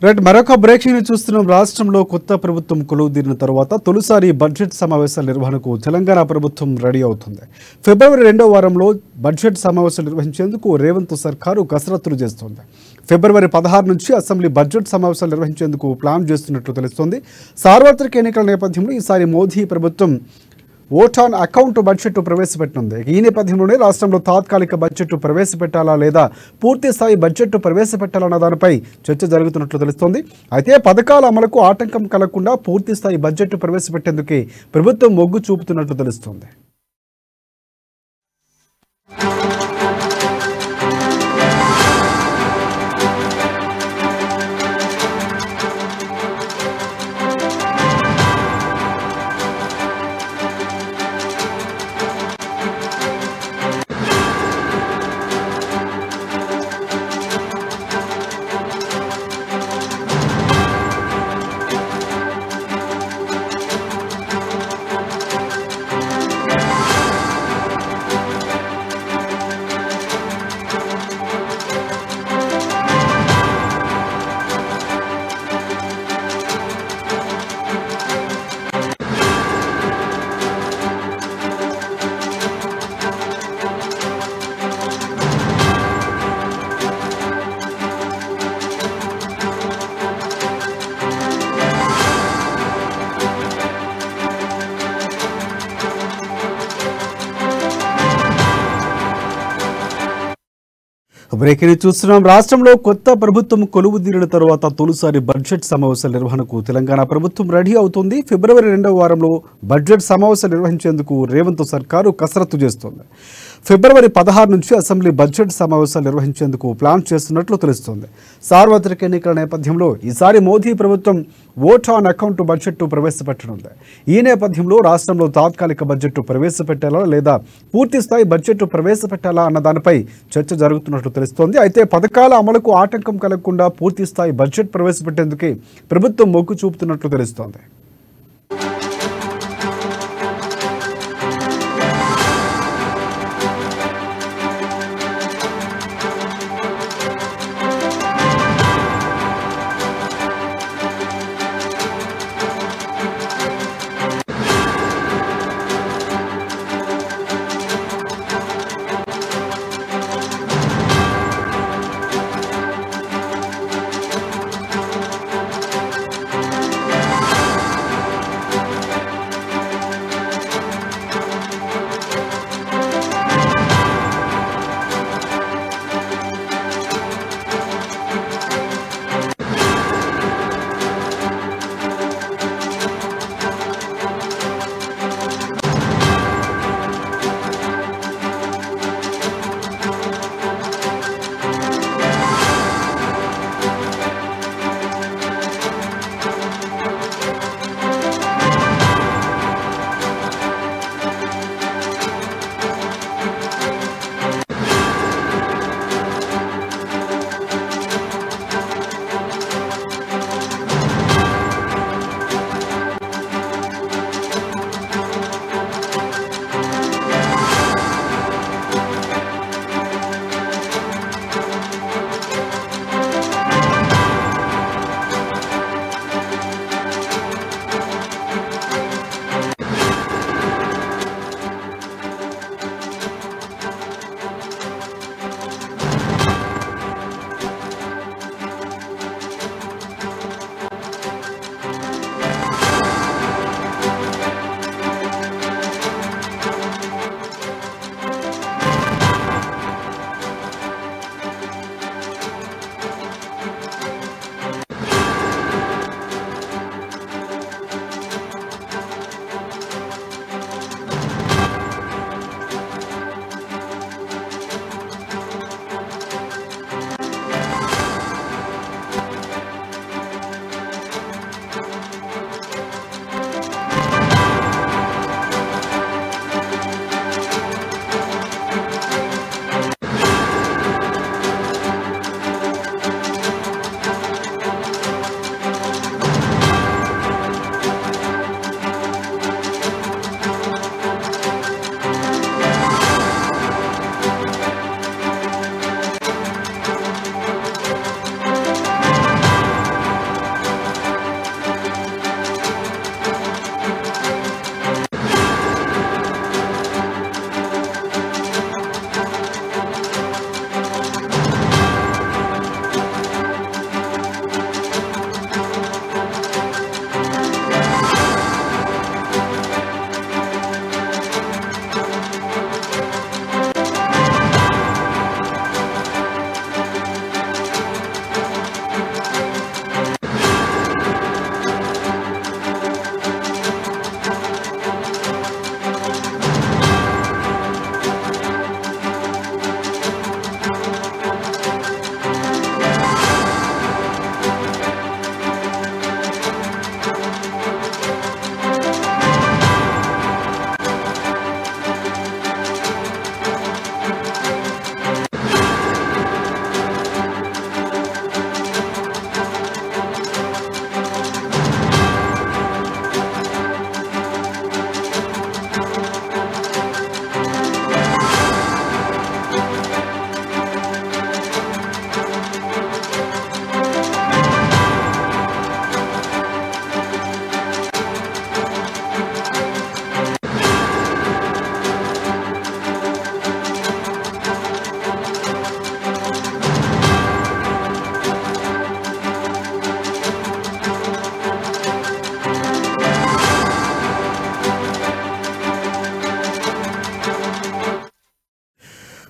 Right మరొక breaking news చూస్తున్నాం. రాష్ట్రంలో కొత్త ప్రభుత్వం కొలువుదీరిన తర్వాత తొలిసారి బడ్జెట్ సమావేశాల నిర్వహణకు తెలంగాణ ప్రభుత్వం రెడీ అవుతుంది. ఫిబ్రవరి 2వ వారంలో బడ్జెట్ సమావేశాలు నిర్వహించేందుకు రేవంత్ సర్కారు కసరత్తులు చేస్తోంది. ఫిబ్రవరి 16 నుంచి అసెంబ్లీ బడ్జెట్ సమావేశాలు నిర్వహించేందుకు ప్లాన్ చేస్తున్నట్లు తెలుస్తోంది. సార్వత్రిక ఎన్నికల నేపథ్యంలో ఈసారి మోదీ ప్రభుత్వం ఓట్ ఆన్ అకౌంట్ బడ్జెట్ ప్రవేశపెట్టనుంది. ఈ నేపథ్యంలోనే రాష్ట్రంలో తాత్కాలిక బడ్జెట్ ప్రవేశపెట్టాలా లేదా పూర్తి స్థాయి బడ్జెట్ ప్రవేశపెట్టాలన్న దానిపై చర్చ జరుగుతున్నట్లు తెలుస్తోంది. అయితే పథకాల అమలుకు ఆటంకం కలగకుండా పూర్తి స్థాయి బడ్జెట్ ప్రవేశపెట్టేందుకే ప్రభుత్వం మొగ్గు చూపుతున్నట్లు తెలుస్తోంది. బ్రేకింగ్ చూస్తున్నాం. రాష్ట్రంలో కొత్త ప్రభుత్వం కొలువుదీరిన తర్వాత తొలిసారి బడ్జెట్ సమావేశాల నిర్వహణకు తెలంగాణ ప్రభుత్వం రెడీ అవుతుంది. ఫిబ్రవరి 2వ వారంలో బడ్జెట్ సమావేశాలు నిర్వహించేందుకు రేవంత్ సర్కారు కసరత్తు చేస్తోంది. ఫిబ్రవరి 16 నుంచి అసెంబ్లీ బడ్జెట్ సమావేశాలు నిర్వహించేందుకు ప్లాన్ చేస్తున్నట్లు తెలుస్తోంది. సార్వత్రిక ఎన్నికల నేపథ్యంలో ఈసారి మోదీ ప్రభుత్వం ఓట్ ఆన్ అకౌంట్ బడ్జెట్ ప్రవేశపెట్టనుంది. ఈ నేపథ్యంలో రాష్ట్రంలో తాత్కాలిక బడ్జెట్ ప్రవేశపెట్టాలా లేదా పూర్తి స్థాయి బడ్జెట్ ప్రవేశపెట్టాలా అన్న దానిపై చర్చ జరుగుతున్నట్లు తెలుస్తోంది. అయితే పథకాల అమలుకు ఆటంకం కలగకుండా పూర్తి స్థాయి బడ్జెట్ ప్రవేశపెట్టేందుకే ప్రభుత్వం మొగ్గు చూపుతున్నట్లు తెలుస్తోంది.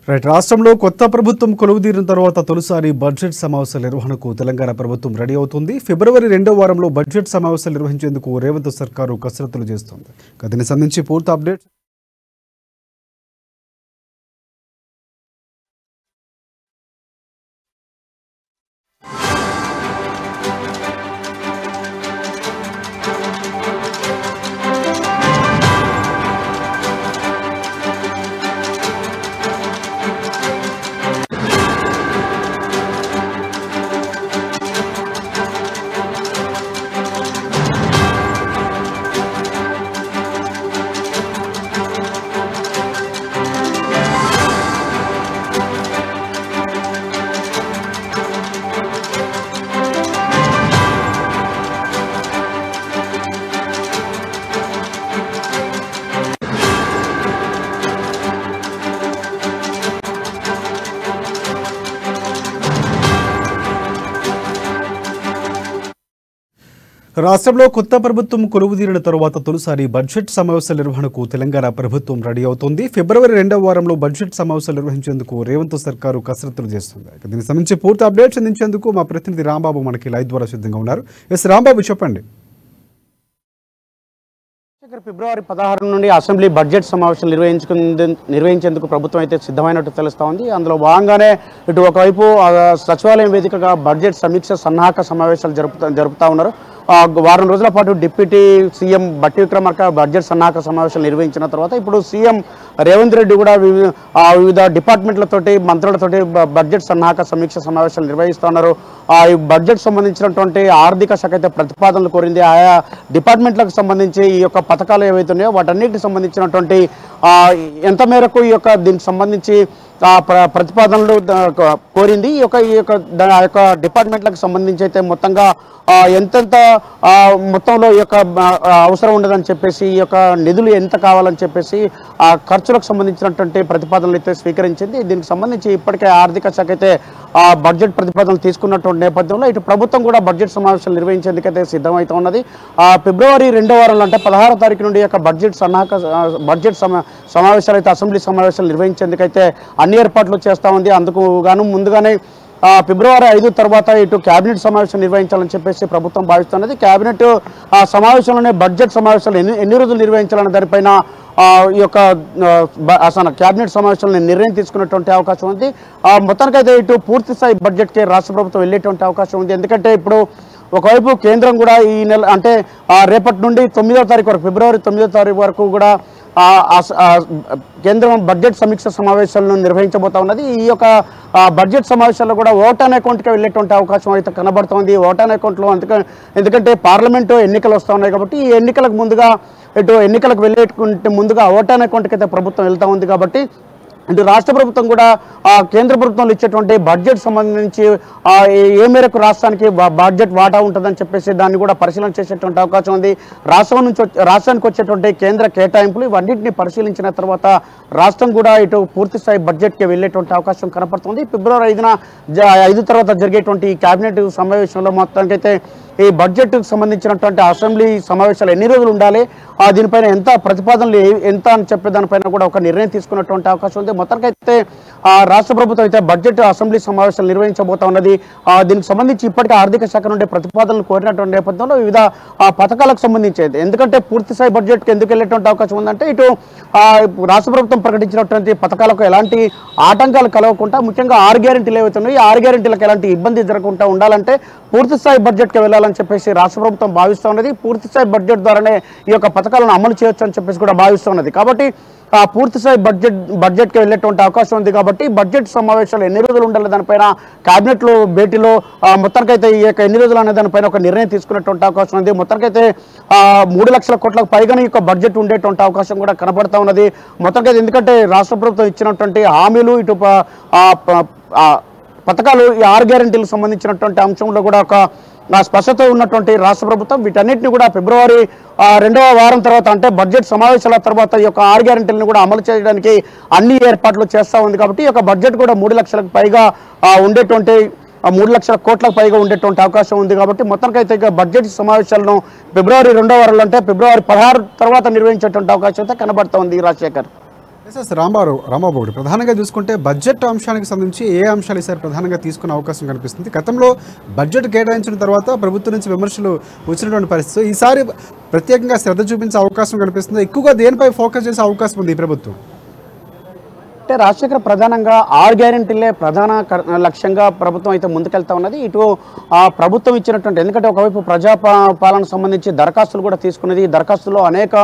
రైట్. రాష్ట్రంలో కొత్త ప్రభుత్వం కొలువుదీరిన తర్వాత తొలిసారి బడ్జెట్ సమావేశాల నిర్వహణకు తెలంగాణ ప్రభుత్వం రెడీ అవుతుంది. ఫిబ్రవరి 2వ వారంలో బడ్జెట్ సమావేశాలు నిర్వహించేందుకు రేవంత్ సర్కారు కసరత్తులు చేస్తోంది. దీనికి సంబంధించి పూర్తి అప్డేట్ రాష్ట్రంలో కొత్త ప్రభుత్వం కొలువుదీరిన తర్వాత తొలిసారి బడ్జెట్ సమావేశాల నిర్వహణకు తెలంగాణ ప్రభుత్వం రెడీ అవుతోంది. ఫిబ్రవరి 2వ వారంలో బడ్జెట్ సమావేశాలు నిర్వహించేందుకు రేవంత్ సర్కారు కసరత్తులు చేస్తుంది. దీనికి సంబంధించి పూర్తి అప్డేట్స్ అందించేందుకు మా ప్రతినిధి రాంబాబు మనకి లైవ్ ద్వారా సిద్ధంగా ఉన్నారు. ఎస్ రాంబాబు, చెప్పండి. ఫిబ్రవరి 16 నుండి అసెంబ్లీ బడ్జెట్ సమావేశాలు నిర్వహించేందుకు ప్రభుత్వం అయితే సిద్ధమైనట్టు తెలుస్తూ ఉంది. అందులో భాగంగానే ఇటు ఒకవైపు సచివాలయం వేదికగా బడ్జెట్ సమీక్ష సన్నాహక సమావేశాలు జరుపుతా ఉన్నారు. వారం రోజుల పాటు డిప్యూటీ సీఎం బట్టి విక్రమార్క బడ్జెట్ సన్నాహక సమావేశాలు నిర్వహించిన తర్వాత ఇప్పుడు సీఎం రేవంత్ రెడ్డి కూడా వివిధ డిపార్ట్మెంట్లతోటి మంత్రులతోటి బడ్జెట్ సన్నాహక సమీక్ష సమావేశాలు నిర్వహిస్తున్నారు. ఈ బడ్జెట్ సంబంధించినటువంటి ఆర్థిక శాఖ అయితే ప్రతిపాదనలు కోరింది. ఆయా డిపార్ట్మెంట్లకు సంబంధించి ఈ యొక్క పథకాలు ఏవైతున్నాయో వాటన్నిటికి సంబంధించినటువంటి ఎంత మేరకు ఈ యొక్క దీనికి సంబంధించి ప్రతిపాదనలు కోరింది. ఈ యొక్క డిపార్ట్మెంట్లకు సంబంధించి అయితే మొత్తంగా ఎంతెంత మొత్తంలో ఈ యొక్క అవసరం ఉండదని చెప్పేసి, ఈ యొక్క నిధులు ఎంత కావాలని చెప్పేసి ఆ ఖర్చులకు సంబంధించినటువంటి ప్రతిపాదనలు అయితే స్వీకరించింది. దీనికి సంబంధించి ఇప్పటికే ఆర్థిక శాఖ అయితే బడ్జెట్ ప్రతిపాదనలు తీసుకున్నటువంటి నేపథ్యంలో ఇటు ప్రభుత్వం కూడా బడ్జెట్ సమావేశాలు నిర్వహించేందుకైతే సిద్ధమవుతూ ఉన్నది. ఫిబ్రవరి 2వ వారంలో అంటే 16వ తారీఖు నుండి యొక్క బడ్జెట్ సమావేశాలు అయితే అసెంబ్లీ సమావేశాలు నిర్వహించేందుకైతే అన్ని ఏర్పాట్లు చేస్తూ ఉంది. అందుకు గాను ముందుగానే ఫిబ్రవరి 5 తర్వాత ఇటు కేబినెట్ సమావేశం నిర్వహించాలని చెప్పేసి ప్రభుత్వం భావిస్తున్నది. కేబినెట్ సమావేశంలోనే బడ్జెట్ సమావేశాలు ఎన్ని రోజులు నిర్వహించాలన్న దానిపైన ఈ యొక్క అసలు కేబినెట్ సమావేశంలో నిర్ణయం తీసుకున్నటువంటి అవకాశం ఉంది. మొత్తానికైతే ఇటు పూర్తి స్థాయి బడ్జెట్కి రాష్ట్ర ప్రభుత్వం వెళ్ళేటువంటి అవకాశం ఉంది. ఎందుకంటే ఇప్పుడు ఒకవైపు కేంద్రం కూడా ఈ నెల అంటే రేపటి నుండి 9వ తారీఖు వరకు, ఫిబ్రవరి 9వ తారీఖు వరకు కూడా కేంద్రం బడ్జెట్ సమీక్ష సమావేశాలను నిర్వహించబోతా ఉన్నది. ఈ యొక్క బడ్జెట్ సమావేశాల్లో కూడా ఓటాన్ అకౌంట్కి వెళ్ళేటువంటి అవకాశం అయితే కనబడుతోంది. ఓటాన్ అకౌంట్లో ఎందుకంటే పార్లమెంటు ఎన్నికలు వస్తూ ఉన్నాయి కాబట్టి ఈ ఎన్నికలకు ముందుగా ఎన్నికలకు వెళ్ళేటువంటి ముందుగా ఓటాన్ అకౌంట్కి అయితే ప్రభుత్వం వెళ్తూ ఉంది. కాబట్టి ఇటు రాష్ట్ర ప్రభుత్వం కూడా కేంద్ర ప్రభుత్వంలో ఇచ్చేటువంటి బడ్జెట్ సంబంధించి ఏ మేరకు రాష్ట్రానికి బడ్జెట్ వాటా ఉంటుందని చెప్పేసి దాన్ని కూడా పరిశీలన చేసేటువంటి అవకాశం ఉంది. రాష్ట్రానికి వచ్చేటువంటి కేంద్ర కేటాయింపులు ఇవన్నింటినీ పరిశీలించిన తర్వాత రాష్ట్రం కూడా ఇటు పూర్తి స్థాయి బడ్జెట్కి వెళ్ళేటువంటి అవకాశం కనపడుతుంది. ఫిబ్రవరి 5 తర్వాత జరిగేటువంటి ఈ కేబినెట్ సమావేశంలో మొత్తానికైతే ఈ బడ్జెట్కు సంబంధించినటువంటి అసెంబ్లీ సమావేశాలు ఎన్ని రోజులు ఉండాలి, దీనిపైన ఎంత ప్రతిపాదనలు ఎంత అని చెప్పే దానిపైన కూడా ఒక నిర్ణయం తీసుకున్నటువంటి అవకాశం ఉంది. మొత్తానికైతే రాష్ట్ర ప్రభుత్వం అయితే బడ్జెట్ అసెంబ్లీ సమావేశాలు నిర్వహించబోతా ఉన్నది. దీనికి సంబంధించి ఇప్పటికే ఆర్థిక శాఖ నుండి ప్రతిపాదనలు కోరినటువంటి నేపథ్యంలో వివిధ పథకాలకు సంబంధించేది. ఎందుకంటే పూర్తిస్థాయి బడ్జెట్కి ఎందుకు వెళ్ళేటువంటి అవకాశం ఉందంటే ఇటు రాష్ట్ర ప్రభుత్వం ప్రకటించినటువంటి పథకాలకు ఎలాంటి ఆటంకాలు కలగకుండా, ముఖ్యంగా 6 గ్యారెంటీలు ఏవైతున్నాయి ఈ 6 గ్యారెంటీలకు ఎలాంటి ఇబ్బంది జరగకుండా ఉండాలంటే పూర్తిస్థాయి బడ్జెట్కి వెళ్ళాలని చెప్పేసి రాష్ట్ర ప్రభుత్వం భావిస్తూ ఉన్నది. పూర్తిస్థాయి బడ్జెట్ ద్వారానే ఈ యొక్క పథకాలను అమలు చేయొచ్చు అని చెప్పేసి కూడా భావిస్తూ ఉన్నది. కాబట్టి పూర్తిస్థాయి బడ్జెట్కి వెళ్ళేటువంటి అవకాశం ఉంది. కాబట్టి బడ్జెట్ సమావేశాలు ఎన్ని రోజులు ఉండాలి దానిపైన కేబినెట్లో భేటీలో మొత్తానికైతే ఈ యొక్క ఎన్ని రోజులు అనే దానిపైన ఒక నిర్ణయం తీసుకునేటువంటి అవకాశం ఉంది. మొత్తానికైతే 3 లక్షల కోట్లకు పైగానే ఈ యొక్క బడ్జెట్ ఉండేటువంటి అవకాశం కూడా కనబడతా ఉన్నది. మొత్తానికైతే ఎందుకంటే రాష్ట్ర ప్రభుత్వం ఇచ్చినటువంటి హామీలు ఇటు పథకాలు ఈ 6 గ్యారెంటీలకు సంబంధించినటువంటి అంశంలో కూడా ఒక స్పష్టత ఉన్నటువంటి రాష్ట్ర ప్రభుత్వం వీటన్నిటిని కూడా ఫిబ్రవరి 2వ వారం తర్వాత అంటే బడ్జెట్ సమావేశాల తర్వాత ఈ యొక్క 6 గ్యారెంటీలను కూడా అమలు చేయడానికి అన్ని ఏర్పాట్లు చేస్తూ ఉంది. కాబట్టి ఈ యొక్క బడ్జెట్ కూడా 3 లక్షలకు పైగా ఉండేటువంటి 3 లక్షల కోట్లకు పైగా ఉండేటువంటి అవకాశం ఉంది. కాబట్టి మొత్తానికైతే బడ్జెట్ సమావేశాలను ఫిబ్రవరి 2వ వారంలో అంటే ఫిబ్రవరి 16 తర్వాత నిర్వహించేటువంటి అవకాశం అయితే కనబడుతోంది. రాజశేఖర్. ఎస్ రాంబాబు గారు, ప్రధానంగా చూసుకుంటే బడ్జెట్ అంశానికి సంబంధించి ఏ అంశాలు ఈసారి ప్రధానంగా తీసుకునే అవకాశం కనిపిస్తుంది? గతంలో బడ్జెట్ కేటాయించిన తర్వాత ప్రభుత్వం నుంచి విమర్శలు వచ్చినటువంటి పరిస్థితి, ఈసారి ప్రత్యేకంగా శ్రద్ధ చూపించే అవకాశం కనిపిస్తుంది. ఎక్కువగా దేనిపై ఫోకస్ చేసే అవకాశం ఉంది ఈ ప్రభుత్వం? అంటే రాజశేఖర్ ప్రధానంగా 6 గ్యారెంటీలే ప్రధాన లక్ష్యంగా ప్రభుత్వం అయితే ముందుకెళ్తా ఉన్నది. ఇటు ప్రభుత్వం ఇచ్చినటువంటి, ఎందుకంటే ఒకవైపు పాలన సంబంధించి దరఖాస్తులు కూడా తీసుకున్నది. ఈ దరఖాస్తులో అనేక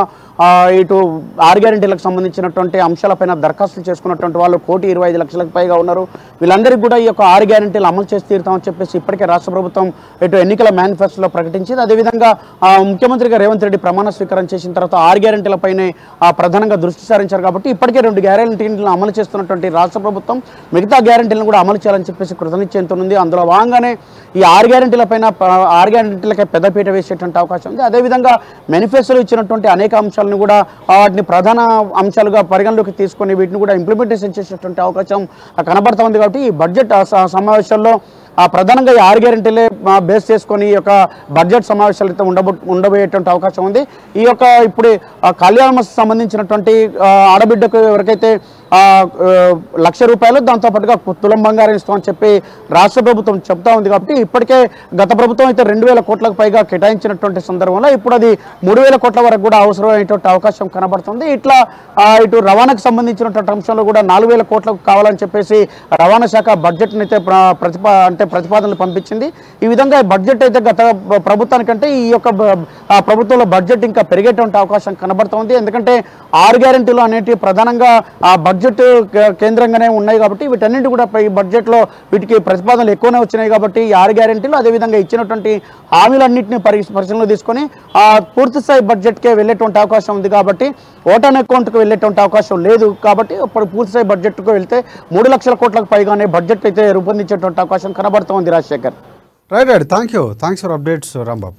ఇటు 6 గ్యారెంటీలకు సంబంధించినటువంటి అంశాలపైన దరఖాస్తులు చేసుకున్నటువంటి వాళ్ళు 1,25,00,000లకు పైగా ఉన్నారు. వీళ్ళందరికీ కూడా ఈ యొక్క 6 గ్యారెంటీలు అమలు చేసి తీరుతామని చెప్పేసి ఇప్పటికే రాష్ట్ర ప్రభుత్వం ఇటు ఎన్నికల మేనిఫెస్టోలో ప్రకటించింది. అదేవిధంగా ముఖ్యమంత్రిగా రేవంత్ రెడ్డి ప్రమాణ స్వీకారం చేసిన తర్వాత 6 గ్యారెంటీలపైనే ప్రధానంగా దృష్టి సారించారు. కాబట్టి ఇప్పటికే 2 గ్యారెంటీలను అమలు చేస్తున్నటువంటి రాష్ట్ర ప్రభుత్వం మిగతా గ్యారెంటీలను కూడా అమలు చేయాలని చెప్పేసి కృతనిశ్చయంతో అందులో భాగంగానే ఈ 6 గ్యారెంటీలపైన 6 గ్యారెంటీలకే పెద్దపీట వేసేటువంటి అవకాశం ఉంది. అదేవిధంగా మేనిఫెస్టోలో ఇచ్చినటువంటి అనేక అంశాలను కూడా వాటిని ప్రధాన అంశాలుగా పరిగణలోకి తీసుకొని వీటిని కూడా ఇంప్లిమెంటేషన్ చేసేటువంటి అవకాశం కనబడతా ఉంది. కాబట్టి ఈ బడ్జెట్ సమావేశాల్లో ప్రధానంగా ఈ 6 గ్యారెంటీలే బేస్ చేసుకొని ఈ యొక్క బడ్జెట్ సమావేశాలు అయితే ఉండబోయేటువంటి అవకాశం ఉంది. ఈ యొక్క ఇప్పుడు కళ్యాణ సంబంధించినటువంటి ఆడబిడ్డకు ఎవరికైతే ₹1,00,000 దాంతోపాటుగా తులం బంగారం ఇస్తామని చెప్పి రాష్ట్ర ప్రభుత్వం చెప్తా ఉంది. కాబట్టి ఇప్పటికే గత ప్రభుత్వం అయితే 2,000 కోట్లకు పైగా కేటాయించినటువంటి సందర్భంలో ఇప్పుడు అది 3,000 కోట్ల వరకు కూడా అవసరమైనటువంటి అవకాశం కనబడుతుంది. ఇట్లా ఇటు రవాణాకు సంబంధించినటువంటి అంశంలో కూడా 4,000 కోట్లకు కావాలని చెప్పేసి రవాణా శాఖ బడ్జెట్ని అయితే ప్రతిపాదనలు పంపించింది. ఈ విధంగా బడ్జెట్ అయితే గత ప్రభుత్వానికంటే ఈ యొక్క ప్రభుత్వంలో బడ్జెట్ ఇంకా పెరిగేటువంటి అవకాశం కనబడుతోంది. ఎందుకంటే 6 గ్యారెంటీలు అనేటివి ప్రధానంగా బడ్జెట్ కేంద్రంగానే ఉన్నాయి. కాబట్టి వీటన్నింటి కూడా ఈ బడ్జెట్లో వీటికి ప్రతిపాదనలు ఎక్కువనే వచ్చినాయి. కాబట్టి ఈ 6 గ్యారెంటీలు అదేవిధంగా ఇచ్చినటువంటి హామీలన్నింటినీ పరిశీలన తీసుకొని పూర్తి స్థాయి బడ్జెట్కే వెళ్ళేటువంటి అవకాశం ఉంది. కాబట్టి ఓటాన్ అకౌంట్కి వెళ్ళేటువంటి అవకాశం లేదు. కాబట్టి ఇప్పుడు పూర్తి స్థాయి బడ్జెట్కు వెళ్తే 3,00,000 కోట్లకు పైగానే బడ్జెట్ అయితే రూపొందించేటువంటి అవకాశం కనబడుతోంది. Rajasekhar, right. Thanks for updates Rambabu.